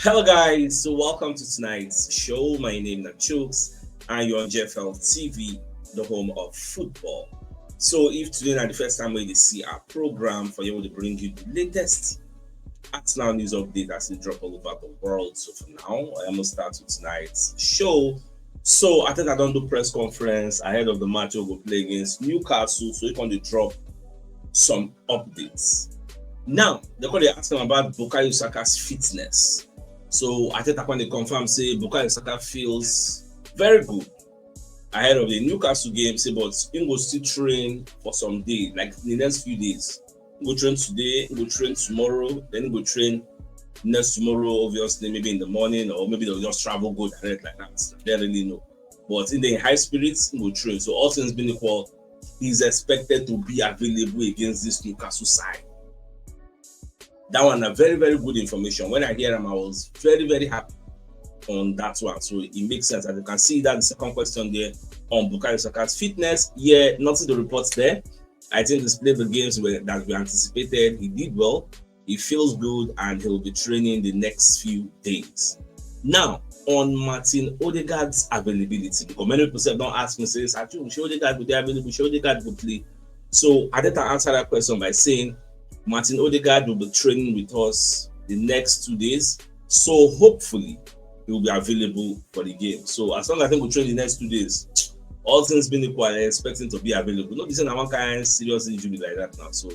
Hello guys, so welcome to tonight's show. My name is CHUKS and you're on JFL TV, the home of football. So if today is the first time we see our program for you to bring you the latest Arsenal news update as they drop all over the world. So for now, I am gonna start with tonight's show. So I think I don't do press conference ahead of the match we'll play against Newcastle. So we can drop some updates. Now they're asking about Bukayo Saka's fitness. So Arteta when they confirm say Bukayo Saka feels very good ahead of the Newcastle game. Say but he will still train for some day, like the next few days. He will train today, he will train tomorrow, then he will train next tomorrow, obviously, maybe in the morning, or maybe they'll just travel go direct like that. They don't really know. But in the high spirits, he will train. So all things being equal, he's expected to be available against this Newcastle side. That one, a very, very good information. When I hear him, I was very, very happy on that one. So it makes sense. As you can see, that the second question there on Bukayo Saka's fitness. Yeah, nothing to report there. I think he's played the games that we anticipated. He did well. He feels good, and he'll be training the next few days. Now, on Martin Odegaard's availability, because many people don't ask me, say, show Odegaard will be available, show Odegaard will play. So Arteta answered that question by saying, Martin Odegaard will be training with us the next 2 days. So hopefully he will be available for the game. So as long as he will train the next 2 days, all things being equal, I expect him to be available. Not using one kind of serious injury like that now. So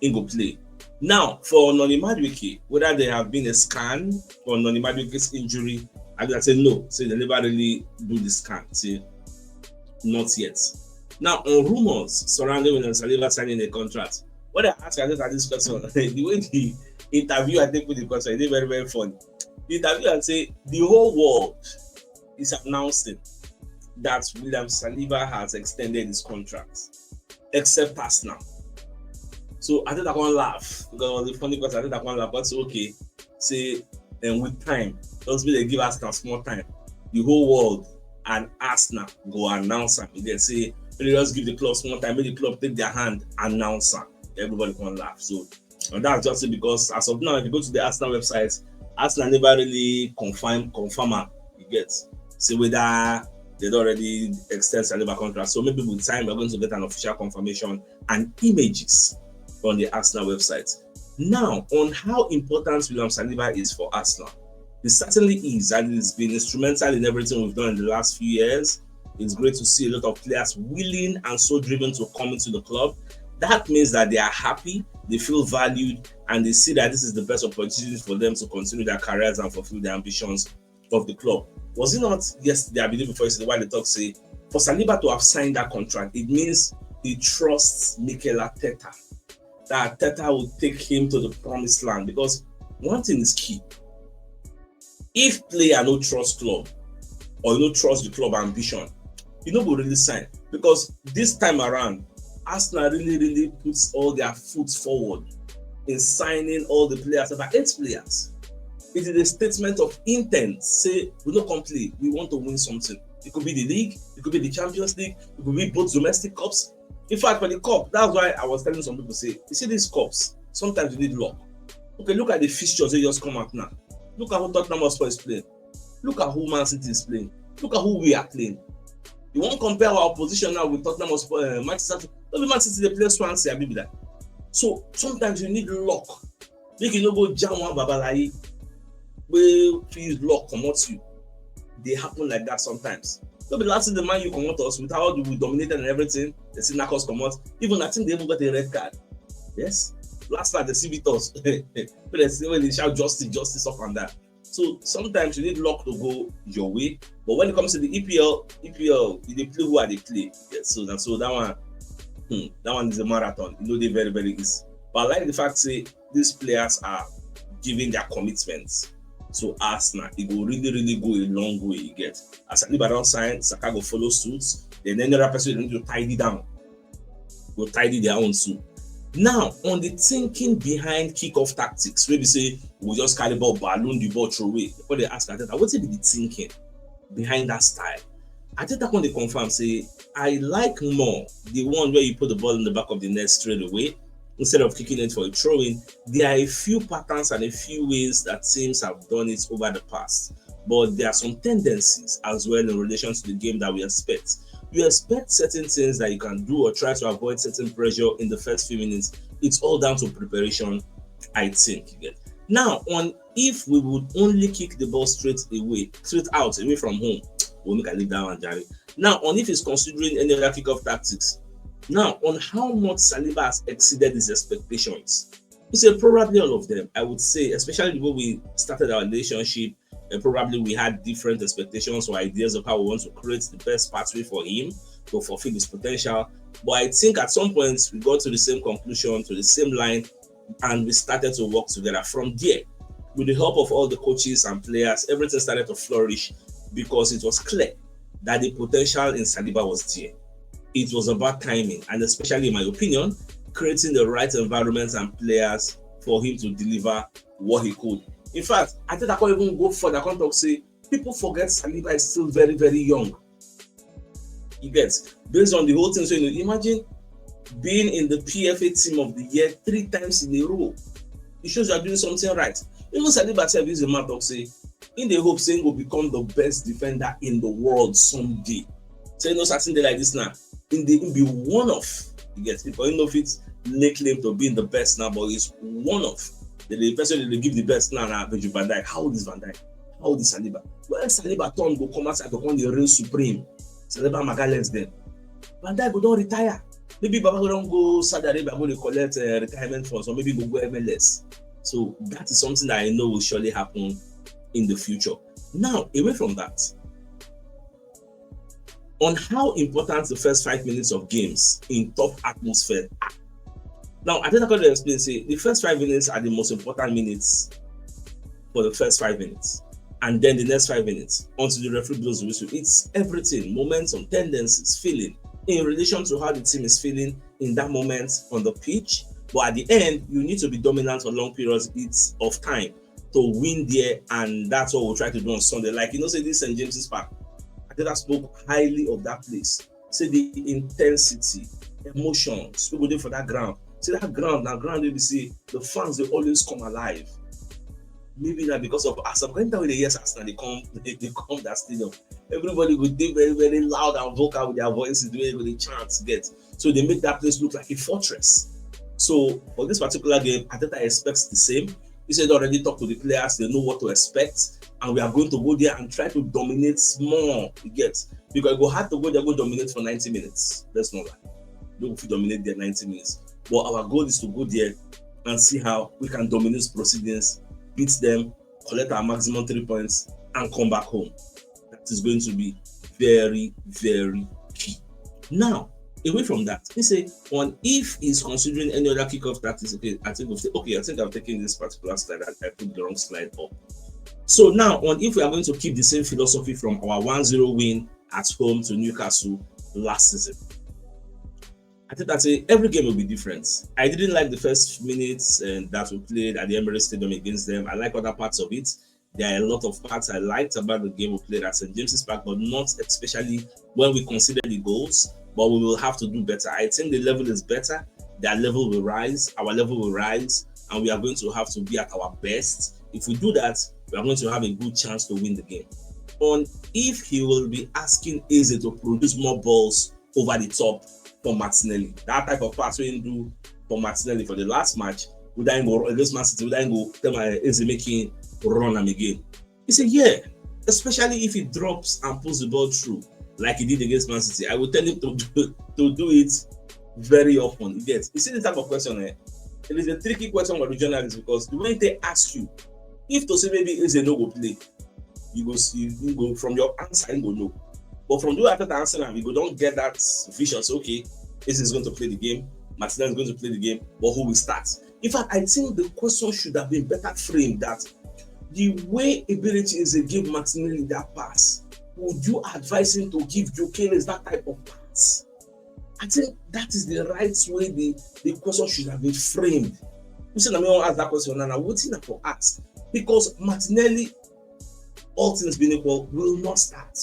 he will play. Now for Noni Madueke, whether there have been a scan for Noni Madueke's injury, I will say no. Say they never really do the scan. Say not yet. Now on rumors surrounding when Saliba signing a contract. What I ask at this question, the way the interview I think with the question, it's very, very funny. The interview and say the whole world is announcing that William Saliba has extended his contract, except Arsenal. So I think I can't laugh because the funny question I think I can't laugh, but okay, say and with time, just be they give Arsenal small time, the whole world and Arsenal go announce them. They say, they just give the club small time, make the club take their hand, announce them. Everybody can laugh. So and that's just because as of now, if you go to the Arsenal website, Arsenal never really confirm you get say whether they'd already extend Saliba contract. So maybe with time we're going to get an official confirmation and images on the Arsenal website. Now on how important William Saliba is for Arsenal, it certainly is, and it's been instrumental in everything we've done in the last few years. It's great to see a lot of players willing and so driven to come into the club. That means that they are happy, they feel valued, and they see that this is the best opportunity for them to continue their careers and fulfill their ambitions of the club. Was it not yesterday, I believe before yesterday, while the talk say, for Saliba to have signed that contract, it means he trusts Mikel Arteta, that Arteta will take him to the promised land. Because one thing is key. If player no trust club, or no trust the club ambition, you know will really sign. Because this time around, Arsenal really puts all their foot forward in signing all the players, about 8 players. It is a statement of intent. Say, we don't complain, we want to win something. It could be the league, it could be the Champions League, it could be both domestic cups. In fact, for the cup, that's why I was telling some people, say, you see these cups, sometimes you need luck. Okay, look at the fixtures they just come out now. Look at who Tottenham Hotspur is playing. Look at who Man City is playing. Look at who we are playing. You won't compare our position now with Tottenham Hotspur, Manchester City. Don't be Man City, they play Swansea, I be that. So sometimes you need luck. Make you no go jam one babalai, where please luck come out you. They happen like that sometimes. Don't be last in the man you come out us with how we dominated and everything. They see Knuckles come out. Even I think they even got a red card. Yes. Last night they see Vitos. But they say when they shout justice up and that. So sometimes you need luck to go your way. But when it comes to the EPL, they play who are they play. Yes, so that one. That one is a marathon. You know they very, very easy. But I like the fact say these players are giving their commitments to Arsenal. It will really go a long way. You get as Saliba don't sign, Saka go follow suit. Then any other person need to tidy down. Go tidy their own suit. Now on the thinking behind kickoff tactics, maybe say we just carry ball, balloon the ball throw away. Before they ask Arteta, what's it be the thinking behind that style? Arteta when they confirm say I like more the one where you put the ball in the back of the net straight away instead of kicking it for a throw-in. There are a few patterns and a few ways that teams have done it over the past, but there are some tendencies as well in relation to the game that we expect. You expect certain things that you can do or try to avoid certain pressure in the first few minutes. It's all down to preparation, I think. Now, on if we would only kick the ball straight out, away from home, we'll make a leave that one, Jerry. Now, on if he's considering any other kickoff tactics. Now, on how much Saliba has exceeded his expectations. He said probably all of them, I would say, especially when we started our relationship, and probably we had different expectations or ideas of how we want to create the best pathway for him to fulfill his potential. But I think at some point we got to the same conclusion, to the same line, and we started to work together. From there, with the help of all the coaches and players, everything started to flourish because it was clear that the potential in Saliba was there. It was about timing, and especially, in my opinion, creating the right environment and players for him to deliver what he could. In fact, I think I can't even go further. I can't talk, say, people forget Saliba is still very, very young. You get, based on the whole thing. So imagine being in the PFA team of the year 3 times in a row. It shows you are doing something right. Even Saliba self is a man talk, say, in the hope saying will become the best defender in the world someday. So you know something like this now. In the be one of, you get it, but you know if it's lay claim to being the best now, but it's one of. The person they give the best now, Virgil van Dijk. How old is Van Dijk? How old is Saliba? When Saliba turn go come outside, become the reign supreme. Saliba Magalhaes then. Van Dijk go don't retire. Maybe Baba go don't go Saudi Arabia, go to collect retirement funds, or maybe go MLS. So that is something that I know will surely happen in the future. Now, away from that, on how important the first 5 minutes of games in tough atmosphere are. Now, I think I could explain, say, the first 5 minutes are the most important minutes for the first 5 minutes. And then the next 5 minutes, until the referee blows the whistle. It's everything, momentum, tendencies, feeling, in relation to how the team is feeling in that moment on the pitch. But at the end, you need to be dominant for long periods of time to win there, and that's what we'll try to do on Sunday. Like, say this St. James's Park, Arteta spoke highly of that place. Say the intensity, emotions, people there for that ground. See that ground, you see the fans, they always come alive. Maybe not because of Arsenal. When the years Arsenal, they come that stadium. Everybody would be very, very loud and vocal with their voices, doing with the chants get. So they make that place look like a fortress. So for this particular game, Arteta expects the same. He said already talked to the players, they know what to expect, and we are going to go there and try to dominate more. You get, because we have to go there, go dominate for 90 minutes. That's not right. Don't dominate there 90 minutes. But our goal is to go there and see how we can dominate proceedings, beat them, collect our maximum 3 points, and come back home. That is going to be very, very key. Now, away from that, he say if he's considering any other kickoff tactics, I think I've taken this particular slide. I put the wrong slide up. So now, if we are going to keep the same philosophy from our 1-0 win at home to Newcastle last season, I think that every game will be different. I didn't like the first minutes that we played at the Emirates Stadium against them. I like other parts of it. There are a lot of parts I liked about the game we played at St. James's Park, but not especially when we consider the goals. But we will have to do better. I think the level is better. Their level will rise. Our level will rise. And we are going to have to be at our best. If we do that, we are going to have a good chance to win the game. If he will be asking Eze to produce more balls over the top for Martinelli, that type of pass we do for Martinelli for the last match, would I go against Man City? Would I go tell my Eze making run him again? He said, yeah, especially if he drops and pulls the ball through like he did against Man City. I will tell him to do it very often. You see the type of question It is a tricky question for the journalists, because the way they ask you, if to say maybe Eze no go play, you go from your answer, you go no. But from the after the answer now, you go don't get that vision. So, okay, Eze is going to play the game, Martinelli is going to play the game, but who will start? In fact, I think the question should have been better framed that the way ability is to give Martinelli that pass, would you advise him to give Gyökeres that type of pass? I think that is the right way the question should have been framed. You said, I mean, ask that question now. What's in for ask? Because Martinelli, all things being equal, will not start.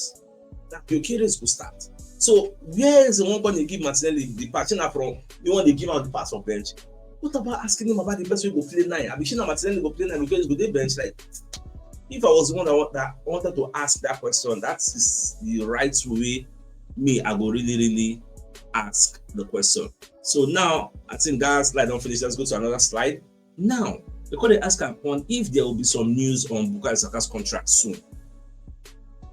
That Gyökeres will start. So where is the one going to give Martinelli the pass? From you want to give out the pass on bench? What about asking him about the best way to play 9? I've been sure Martinelli go play 9 because go dey bench. Like, if I was the one that wanted to ask that question, that is the right way. I go really ask the question. So now I think that slide don't finish. Let's go to another slide. Now they call the ask upon if there will be some news on Bukayo Saka's contract soon.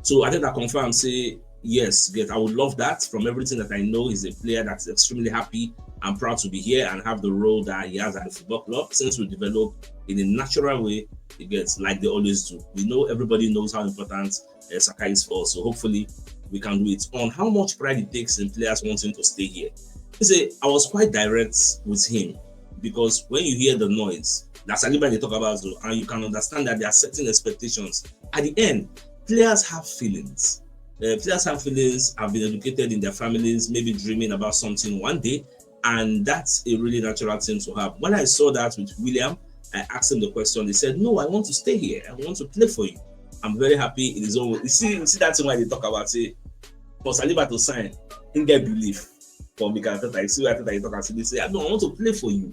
So I think I confirm say yes, I would love that. From everything that I know, he's a player that's extremely happy and proud to be here and have the role that he has at the football club. Since we develop in a natural way, he gets like they always do. We know everybody knows how important Saka is for us, so hopefully we can do it. On how much pride it takes in players wanting to stay here, I was quite direct with him, because when you hear the noise that Saliba they talk about, and you can understand that there are certain expectations. At the end, players have feelings. Players have feelings, have been educated in their families, maybe dreaming about something one day, and that's a really natural thing to have. When I saw that with William, I asked him the question. He said, "No, I want to stay here. I want to play for you. I'm very happy in his own way." You see that's why they talk about it. For Saliba to sign, he get belief. For Mikel Arteta, you see why Arteta talk about it. They say, "No, I want to play for you."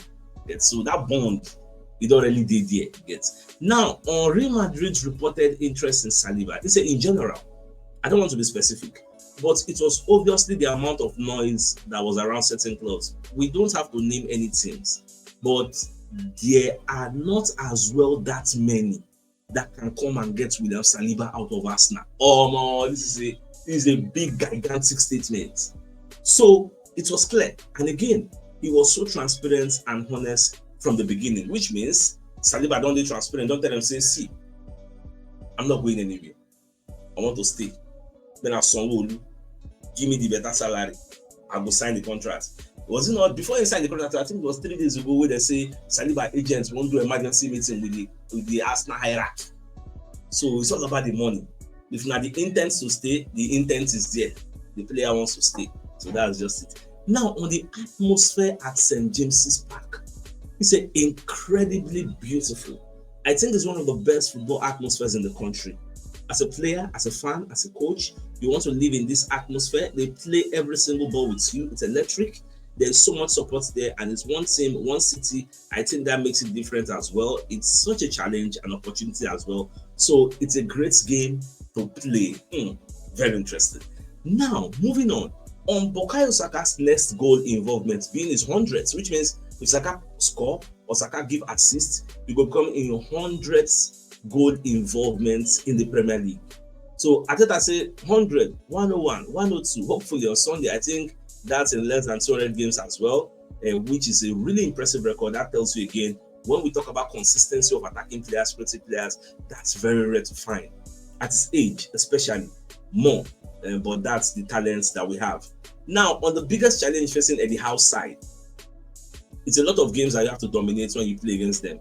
So that bond, he don't really did there. Now, on Real Madrid's reported interest in Saliba, they say in general, I don't want to be specific, but it was obviously the amount of noise that was around certain clubs. We don't have to name any teams, but there are not as well that many that can come and get William Saliba out of Arsenal. Oh man, this is a big gigantic statement. So it was clear, and again, he was so transparent and honest from the beginning, which means Saliba don't be transparent. Don't tell them, say, "See, I'm not going anywhere. I want to stay. Then I'll give me the better salary. I will sign the contract." Was it not before he signed the contract? I think it was 3 days ago where they say Saliba agents won't do emergency meeting with the Arsenal hierarchy. So it's all about the money. If not the intent to stay, the intent is there. The player wants to stay. So that's just it. Now on the atmosphere at St. James's Park, it's incredibly beautiful. I think it's one of the best football atmospheres in the country. As a player, as a fan, as a coach, you want to live in this atmosphere. They play every single ball with you. It's electric. There's so much support there, and it's one team, one city. I think that makes it different as well. It's such a challenge and opportunity as well. So it's a great game to play. Very interesting. Now, moving on Bukayo Saka's next goal involvement being his 100th, which means if Saka score or Saka give assist, he will become in 100th goal involvement in the Premier League. So Arteta say 100, 101, 102. Hopefully on Sunday, I think that's in less than 200 games as well, which is a really impressive record. That tells you again, when we talk about consistency of attacking players, creative players, that's very rare to find. At his age, especially, more. But that's the talents that we have. Now, on the biggest challenge facing Eddie Howe's side, it's a lot of games that you have to dominate when you play against them.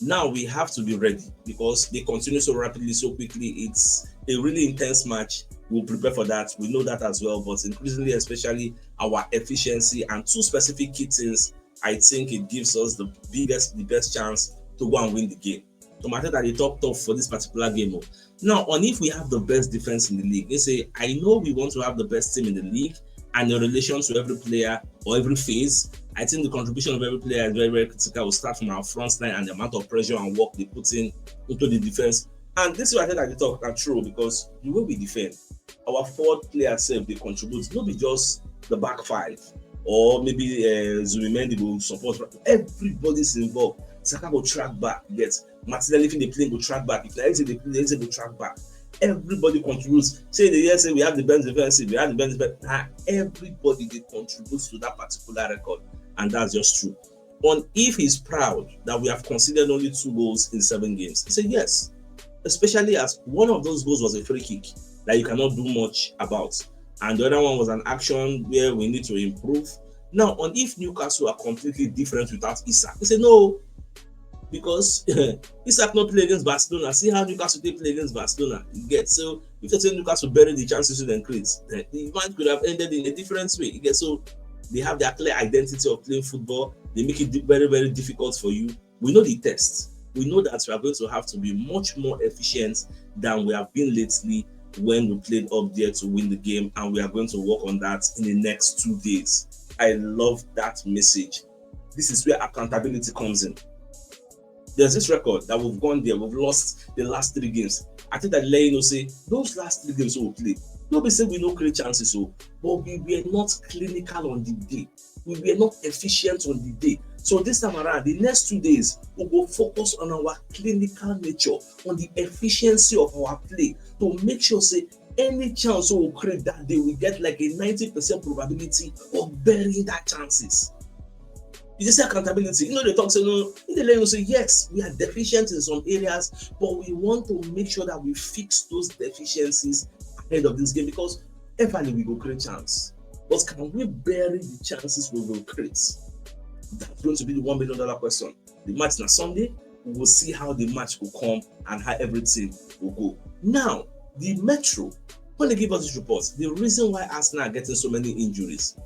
Now we have to be ready because they continue so rapidly, so quickly. It's a really intense match. We'll prepare for that. We know that as well. But increasingly, especially our efficiency and two specific key things, I think it gives us the best chance to go and win the game. So Arteta at the top for this particular game. Now, on if we have the best defense in the league, they say, I know we want to have the best team in the league, and in relation to every player or every phase, I think the contribution of every player is very, very critical. We'll start from our front line and the amount of pressure and work they put into the defense. And this is what I think at the talk are true, because the way we defend, our forward players say they contribute, not be just the back five, or maybe Zubimendi will support. Everybody's involved. Saka will track back. Martinelli, if they play, will track back. If they play, they will track back. Everybody contributes. Say we have the best defensive, we have the best defense. Everybody they contributes to that particular record, and that's just true. On if he's proud that we have considered only 2 goals in 7 games, he said yes, especially as one of those goals was a free kick that you cannot do much about, and the other one was an action where we need to improve. Now, on if Newcastle are completely different without Isak, he said no. Because Isak not play against Barcelona. See how Newcastle they play against Barcelona. You get so if you say Newcastle bury the chances to increase, the match could have ended in a different way. You get so they have their clear identity of playing football. They make it very, very difficult for you. We know the test. We know that we are going to have to be much more efficient than we have been lately when we played up there to win the game, and we are going to work on that in the next 2 days. I love that message. this is where accountability comes in. There's this record that we've gone there, we've lost the last 3 games. I think that let you know, say those last 3 games we play, nobody say we no create chances, but we were not clinical on the day. We were not efficient on the day. So this time around, the next 2 days, we will focus on our clinical nature, on the efficiency of our play, to make sure, say, any chance we will create that day, we get like a 90% probability of burying that chances. You just say accountability. You know, they talk, say, no, they let you say, yes, we are deficient in some areas, but we want to make sure that we fix those deficiencies ahead of this game, because eventually we will create chance. But can we bury the chances we will create? That's going to be the $1 million question. The match is on Sunday. We will see how the match will come and how everything will go. Now, the Metro, when they give us this report, the reason why Arsenal are getting so many injuries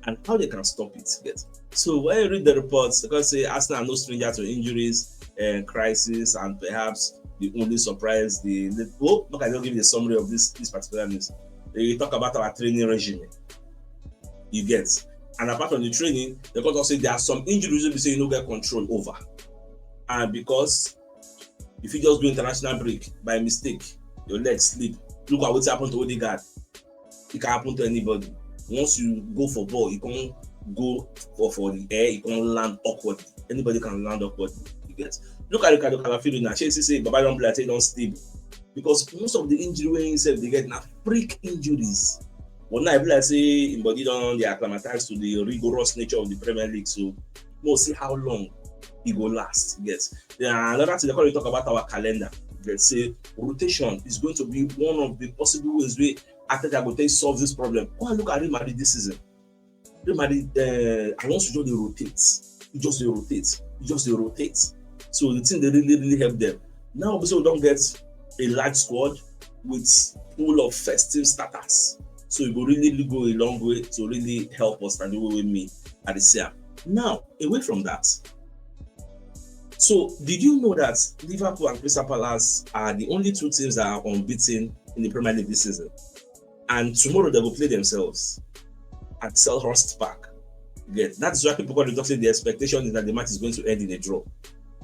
and how they can stop it. So when you read the reports, they can say Arsenal are no stranger to injuries and crisis, and perhaps the only surprise look, I don't give you a summary of this particular news. They talk about our training regime. You get. And apart from the training, they can also say there are some injuries we say you don't get control over. And because if you just do international break by mistake, your legs slip. Look at what's happened to Odegaard. It can happen to anybody. Once you go for ball, you can't go for the air, you can't land awkwardly. Anybody can land awkwardly. You get. Look at Ricardo Calafiori now. Chelsea say Baba don't play, say don't stable. Because most of the injury himself they get now freak injuries. But now, I say, body don't they acclimatize to the rigorous nature of the Premier League. So, we'll see how long it will last. Yes. Then another thing they talk about our calendar. Let's say rotation is going to be one of the possible ways we Arteta will take solve this problem. Go and look at Real Madrid this season. Real Madrid, once you just rotate. So the thing they really help them. Now, obviously, we don't get a large squad with full of festive starters. So it will really go a long way to really help us and the way with me at the SEA. Now, away from that, so did you know that Liverpool and Crystal Palace are the only 2 teams that are unbeaten in the Premier League this season? And tomorrow they will play themselves at Selhurst Park. That's why people talk say the expectation is that the match is going to end in a draw.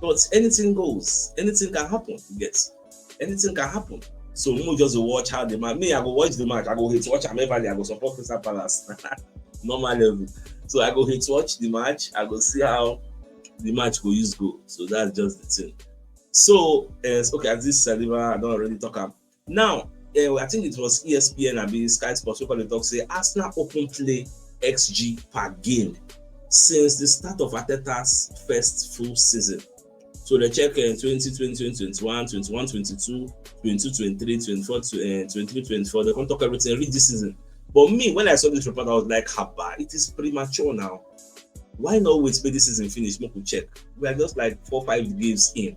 But anything goes, anything can happen. Anything can happen. So we just watch how the match. Me, I go watch the match. I go hate watch Everly. I go support Crystal Palace. Normal level. So I go hate watch the match. I go see how the match go. So that's just the thing. So okay, as this Saliba, I don't already talk about. Now, I think it was ESPN and Sky Sports. People talk say Arsenal open play XG per game since the start of Arteta's first full season. So they check 2020, 2021, 21, 22, 22, 23, 24, 23, 24. They can talk everything, read this season. But me, when I saw this report, I was like, Haba, it is premature now. Why not wait till this season finish? We could check. We are just like 4 or 5 games in.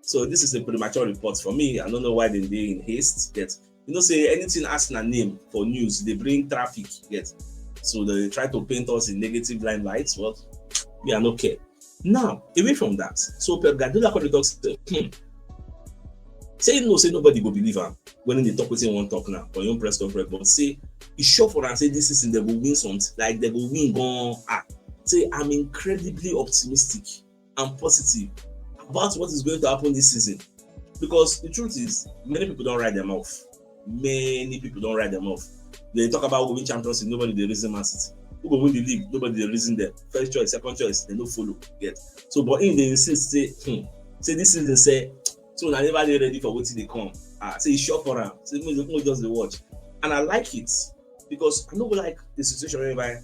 So this is a premature report for me. I don't know why they're in haste. Yet. You know, say anything Arsenal name for news, they bring traffic. Yet. So they try to paint us in negative limelight. Well, we are not care. Now, away from that, so Pep Guardiola could talk say no, say nobody go believe him when they talk with him one talk now for your press conference, but say it's sure for them say this is in they will win something, like they will win gone. Say I'm incredibly optimistic and positive about what is going to happen this season, because the truth is many people don't write them off. They talk about winning Champions League, nobody they reason Man City. Who will win the league? Nobody the reason there. First choice, second choice, they don't follow. Yet. So, but in they insist say this is the say. So I never ready for what they come. Say it's short for them. Say me just the watch, and I like it because I don't like the situation whereby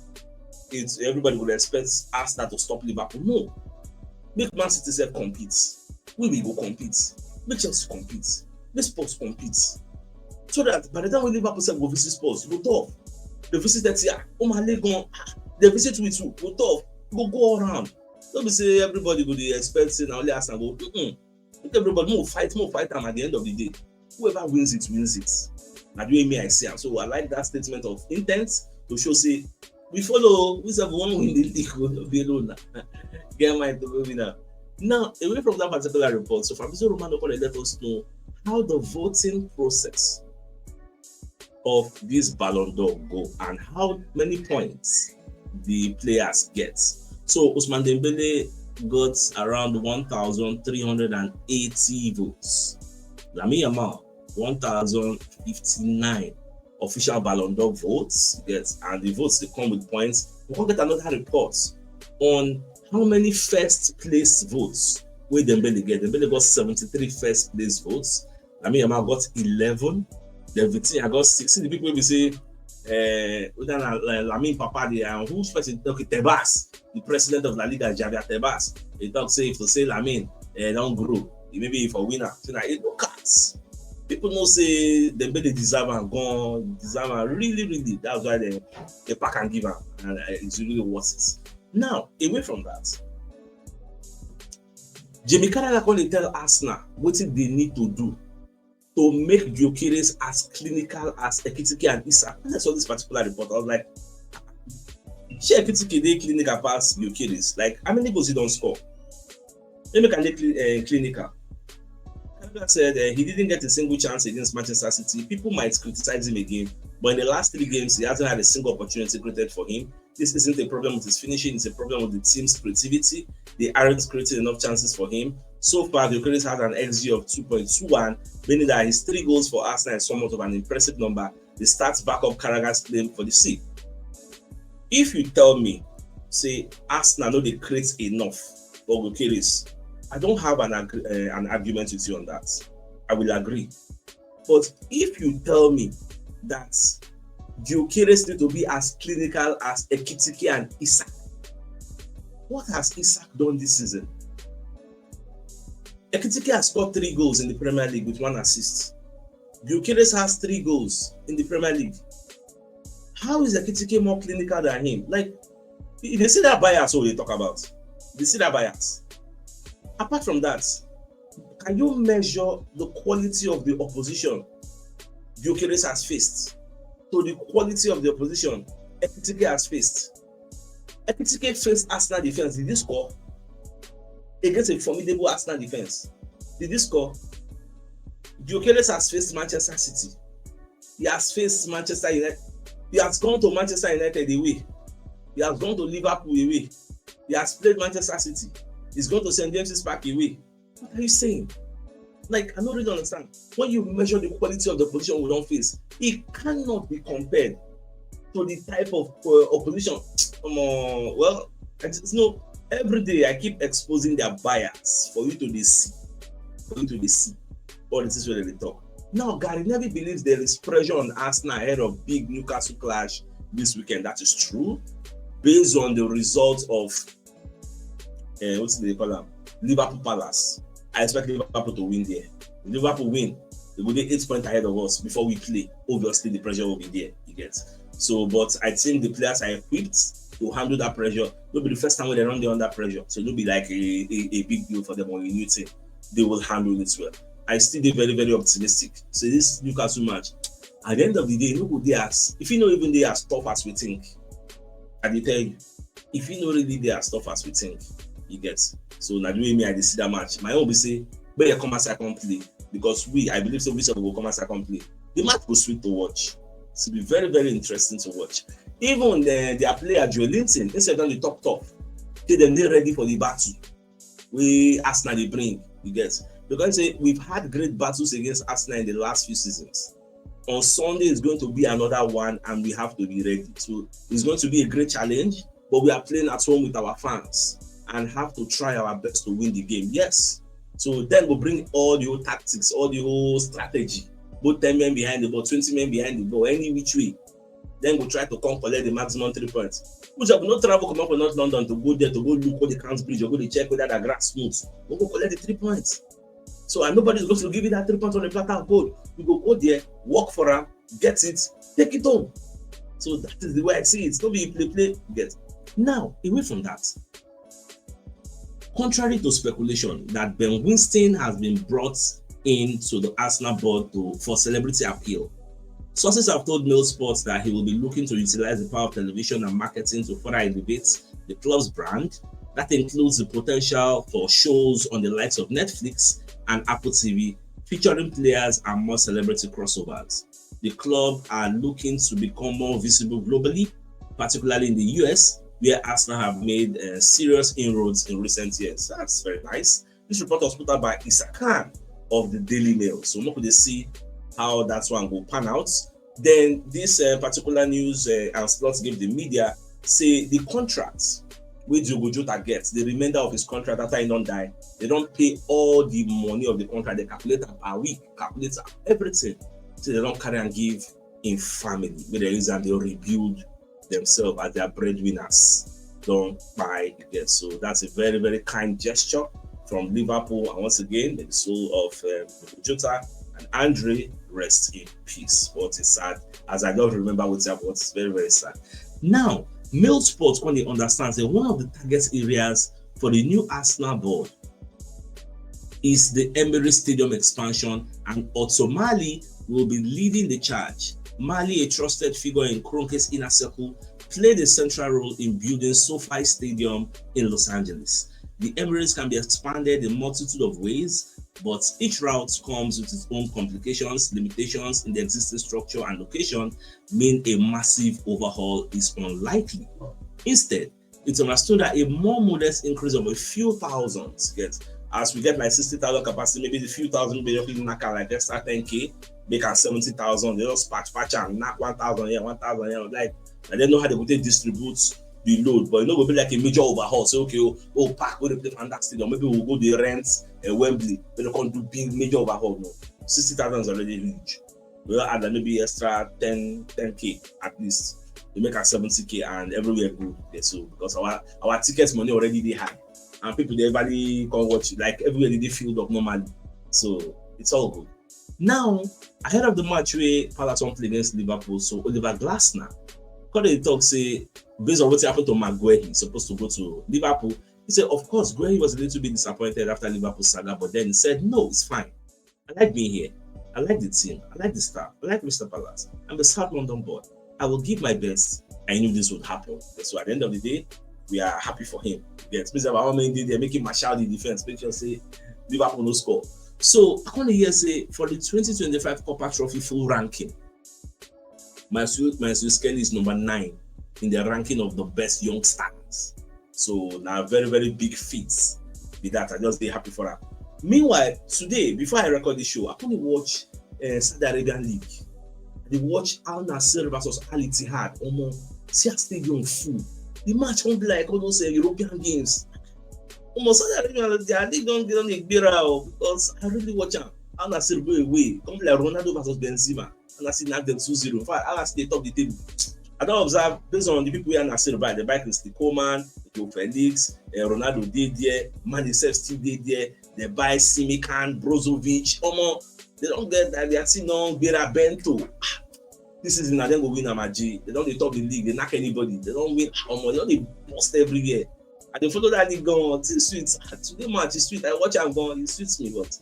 it's everybody would expect Arsenal to stop Liverpool. No, make Man City self compete. We will go compete. Make Chelsea compete. Make Spurs compete. So that by the time we Liverpool self go visit Spurs, go tough. They visit that year. Oh my leg gone. They visit with you. Go tough. Go all around. Don't be say everybody go the expect say now only Arsenal go. Make everybody more fight them at the end of the day. Whoever wins it wins it. Now the way me I see. So I like that statement of intent to show say we follow. We have one win the league. We will be alone. Get my to go winner. Now away from that particular report, so Fabrizio Romano let us know how the voting process of this Ballon d'Or go and how many points the players get. So Ousmane Dembele got around 1,380 votes. Lamine Yamal 1,059 official Ballon d'Or votes. Yes, and the votes they come with points. We will get another report on how many first place votes where Dembele get. Dembele got 73 first place votes. Lamine Yamal got 11. The Vitinha got 6. See the people will say, Lamine Papa, who's first? Okay, Tebas, the president of La Liga, Javier Tebas. He talk say if to say Lamine, don't grow. Maybe for winner. So now it no cards. People know say Dembele deserve and gone, deserve and really. That's why they pack and give him, and it's really worth it. Now, away from that, Jamie Carragher going to tell Arsenal what they need to do to make Gyökeres as clinical as Ekitike and Isak. When I saw this particular report, I was like, share Ekitike they clinical pass Gyökeres. Like, how many goals he don't score? Let me can they clinical. Carragher said he didn't get a single chance against Manchester City. People might criticize him again, but in the last 3 games, he hasn't had a single opportunity created for him. This isn't a problem with his finishing, it's a problem with the team's creativity. They aren't creating enough chances for him. So far, Gyökeres had an XG of 2.21, meaning that his 3 goals for Arsenal is somewhat of an impressive number. The stats back up Carragher's claim for the seat. If you tell me, say, Arsenal know they create enough for Gyökeres, I don't have an argument with you on that. I will agree. But if you tell me that Gyökeres need to be as clinical as Ekitike and Isak, what has Isak done this season? Ekitike has scored 3 goals in the Premier League with 1 assist. Gyökeres has 3 goals in the Premier League. How is Ekitike more clinical than him? Like, they see that bias what they talk about. They see that bias. Apart from that, can you measure the quality of the opposition Gyökeres has faced to the quality of the opposition Ekitike has faced? Ekitike faced Arsenal defense. Did he score? Against a formidable Arsenal defense. Did he score? Gyökeres has faced Manchester City. He has faced Manchester United. He has gone to Manchester United away. He has gone to Liverpool away. He has played Manchester City. He's gone to St. James's Park away. What are you saying? Like, I don't really understand. When you measure the quality of the opposition we don't face, it cannot be compared to the type of opposition. Well, every day I keep exposing their bias for you to see. All this is where they talk. Now, Gary Neville believes there is pressure on Arsenal ahead of big Newcastle clash this weekend. That is true, based on the result of what do they call them? Liverpool Palace. I expect Liverpool to win there. If Liverpool win, they will be 8 points ahead of us before we play. Obviously, the pressure will be there. You get. So, but I think the players are equipped to handle that pressure. It'll be the first time when they run there under pressure. So it'll be like a big deal for them or a new team. They will handle it well. I still be very, very optimistic. So this Newcastle match, at the end of the day, look who they are. If you know even they are as tough as we think, I will tell you, if you know really they are as tough as we think, you get. So now the way me I see that match, my own will say, but you come as second play. Because I believe so we will come as second play. The match was sweet to watch. It will be very, very interesting to watch. Even their player Joe Linton, instead of the top, they're ready for the battle. We Arsenal they bring, you get. Because we've had great battles against Arsenal in the last few seasons. On Sunday is going to be another one, and we have to be ready. So it's going to be a great challenge, but we are playing at home with our fans and have to try our best to win the game. Yes. So then we'll bring all the whole tactics, all the whole strategy. Both 10 men behind the ball, 20 men behind the ball, any which way. Then we'll try to come collect the maximum 3 points. Which have not travel come up from North London to go there to go look what the Camps Bridge or go to check whether the grass smooth. We'll go collect the 3 points. So and nobody's going to give you that 3 points on the platter of gold. We go there, work for them, get it, take it home. So that is the way I see it. Don't be play, get. Now, away from that, contrary to speculation that Ben Winston has been brought into the Arsenal board for celebrity appeal, sources have told Mail Sports that he will be looking to utilize the power of television and marketing to further elevate the club's brand. That includes the potential for shows on the likes of Netflix and Apple TV, featuring players and more celebrity crossovers. The club are looking to become more visible globally, particularly in the US, where Arsenal have made serious inroads in recent years. That's very nice. This report was put out by Isak of the Daily Mail. So we could see how that one will pan out. Then this particular news and slots give the media say the contracts which Jota gets, the remainder of his contract after he don't die, they don't pay all the money of the contract. They calculate per week, calculate everything. So they don't carry and give in family. With the reason they rebuild themselves as their breadwinners. Don't buy again. So that's a very, very kind gesture from Liverpool. And once again, the soul of Jota and Andre, rest in peace. What is sad, as I don't remember what's happened, it's very, very sad. Now, Mail Sports when they understand that one of the target areas for the new Arsenal board is the Emirates Stadium expansion, and Otto Mali will be leading the charge. Mali, a trusted figure in Kroenke's inner circle, played a central role in building SoFi Stadium in Los Angeles. The Emirates can be expanded in a multitude of ways, but each route comes with its own complications. Limitations in the existing structure and location mean a massive overhaul is unlikely. Instead, it's understood that a more modest increase of a few thousand, as we get like 60,000 capacity, maybe the few thousand be knock out like extra 10k, make 70,000, they just patch and knock 1,000 here, 1,000 here, like, I don't know how they would distribute the load, but it will be like a major overhaul. So okay, pack with the play on that stadium. Maybe we'll go the rent Wembley, but they can't do big major overhaul. No, 60,000 is already huge. We'll add maybe extra 10k at least. We make a 70k and everywhere good. Yeah, so because our tickets money already they high, and people they everybody can watch it, like everywhere they filled up normally. So it's all good. Now ahead of the match where Palace won play against Liverpool, so Oliver Glasner, they talk say based on what happened to Maguire, he's supposed to go to Liverpool. He said, of course, Guehi was a little bit disappointed after Liverpool saga, but then he said, no, it's fine. I like being here. I like the team. I like the staff. I like Mr. Palace. I'm the South London boy. I will give my best. I knew this would happen. So at the end of the day, we are happy for him. Yes, Mr. Ballon, they're making Martial the defense. Make sure say Liverpool no score. So I want to hear say for the 2025 Copa Trophy full ranking, Mansur Kelly is number 9 in the ranking of the best young stars. So now very, very big feats. With that, I just be happy for that. Meanwhile, today, before I record the show, I only watch Saudi Arabian League. I watch Al Nassr versus Al Ittihad. See a stadium full. The match won't be like all those European games. Saudi Arabia, they don't because I really watch them. Al Nassr go away. Come like Ronaldo versus Benzema. Al Nassr knock them 2-0. In fact, Al Nassr top the table. I don't observe based on the people who are Nassr by the bike is the Coman, the Felix, Ronaldo did there, Man himself still did there. They buy Simikan, Brozovic. They don't get that they are seeing on Bera Bento. This is in they go win Amaji. They don't top the league, they knock anybody, they don't win. They don't bust every year. And they follow that league going, it's sweet. Today match is sweet. I watch and go, it suits me, but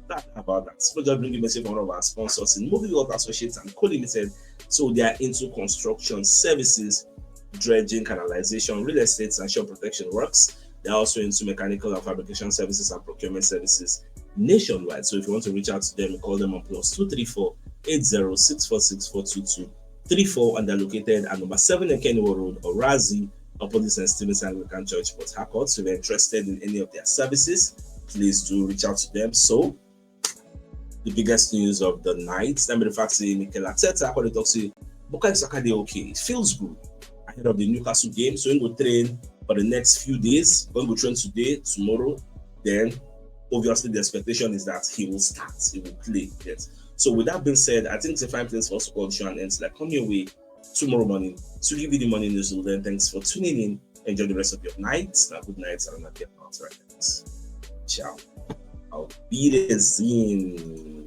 that about that. So just bring a message from one of our sponsors in Movie World Associates and Co-Limited. So they are into construction services, dredging, canalization, real estate, and shore protection works. They're also into mechanical and fabrication services and procurement services nationwide. So if you want to reach out to them, call them on +234 80 34, and they're located at number 7 in Kennywood Road, Orazi, opposite St. Stephen's Anglican Church, Port Harcourt. So if you're interested in any of their services, please do reach out to them. So the biggest news of the night, let me the fact say Mikel Arteta, when he talks to Bukayo Saka, they okay. It feels good ahead of the Newcastle game. So he will train for the next few days. When we train today, tomorrow, then obviously the expectation is that he will start, he will play. Yes. So with that being said, I think it's a fine place for us to call the show and ends like on your way tomorrow morning to give you the morning news. Then thanks for tuning in. Enjoy the rest of your night. Good night, and I'm not getting out right now. Ciao. I'll be the scene.